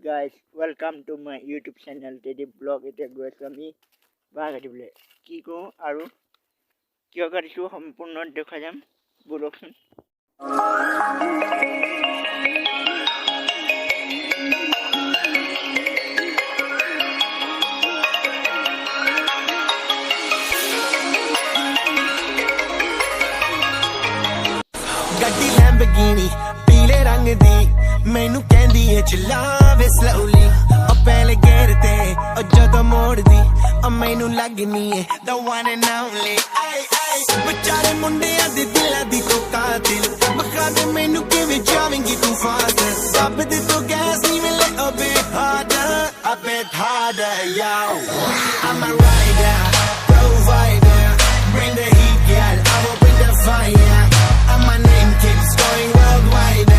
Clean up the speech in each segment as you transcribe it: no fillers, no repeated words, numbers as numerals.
guys, welcome to my YouTube channel Teddy Blog. এতিয়া গৈ আছোঁ আমি বাঘ কাটিবলৈ। কি কৰোঁ আৰু কিয় কাটিছোঁ সম্পূৰ্ণ দেখাই যাম, বলকচোন। ਗੱਡੀ ਲੈਂਬਗੀਨੀ ਪੀਲੇ ਰੰਗ ਦੀ ਮੈਨੂੰ ਕਹਿੰਦੀ ਏ ਚਲਾਵੇ ਸਲੋਲੀ ਉਹ ਪਹਿਲੇ ਗੇਰ ਤੇ ਉਹ ਜਦੋਂ ਮੋੜਦੀ ਉਹ ਮੈਨੂੰ ਲੱਗਨੀ ਏ the one and only ਆਈ ਆਈ ਵਿਚਾਰੇ ਮੁੰਡਿਆਂ ਦੇ ਦਿਲਾਂ ਦੀ ਤੂੰ ਕਾਤਿਲ ਮਖਾ ਦੇ ਮੈਨੂੰ ਕਿਵੇਂ ਜਾਵੇਂਗੀ ਤੂੰ ਫਾਸਟ ਦੱਬ ਦੇ ਤੂੰ ਗੈਸ ਨਹੀਂ ਮਿਲੇ a bit harder yo I'm a rider provider bring the heat girl I will bring the fire and my name keeps going worldwide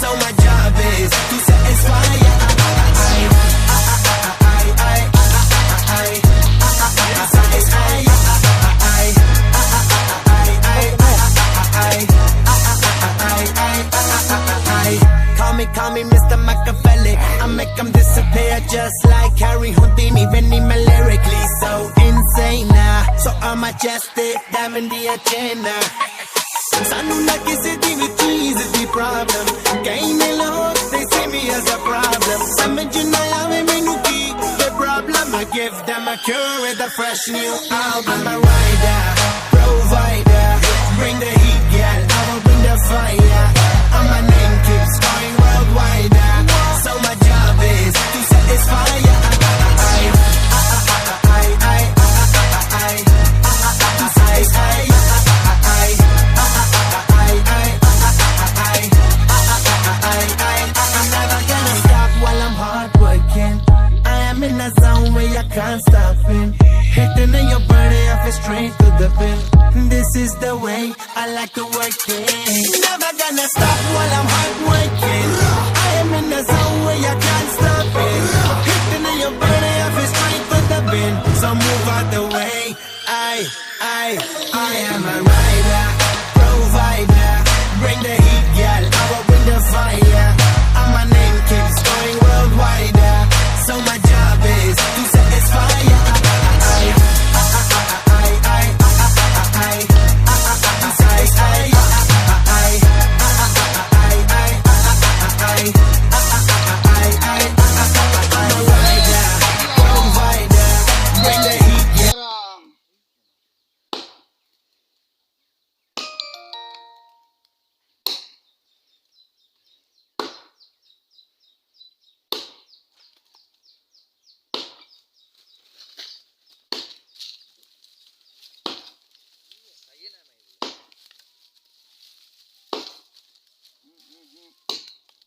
so my job is to satisfy Call me Mr. Machiavelli I make them disappear just like Harry Houdini Vinny me lyrically so insane so I'm majestic diamond the agenda ਸਾਨੂੰ ਨਾ ਕਿਸੇ ਦੀ ਵੀ ਚੀਜ਼ ਦੀ problem ਕਈ ਨੇ ਲੋਕ they see me as a problem ਸਮਝ ਨਾ ਆਵੇ ਮੈਨੂੰ ਕੀ the problem I give them a cure with a fresh new album I'm a rider provider bring the heat girl I will bring the fire and my name keeps going worldwide so my job is to satisfy can't stop it hitting in your body I feel straight to the pin this is the way I like to work it never gonna stop while I'm hard working I am in the zone where you can't stop it hitting in your body I feel straight to the pin so move out the way I am a rider provider bring the heat girl I will bring the fire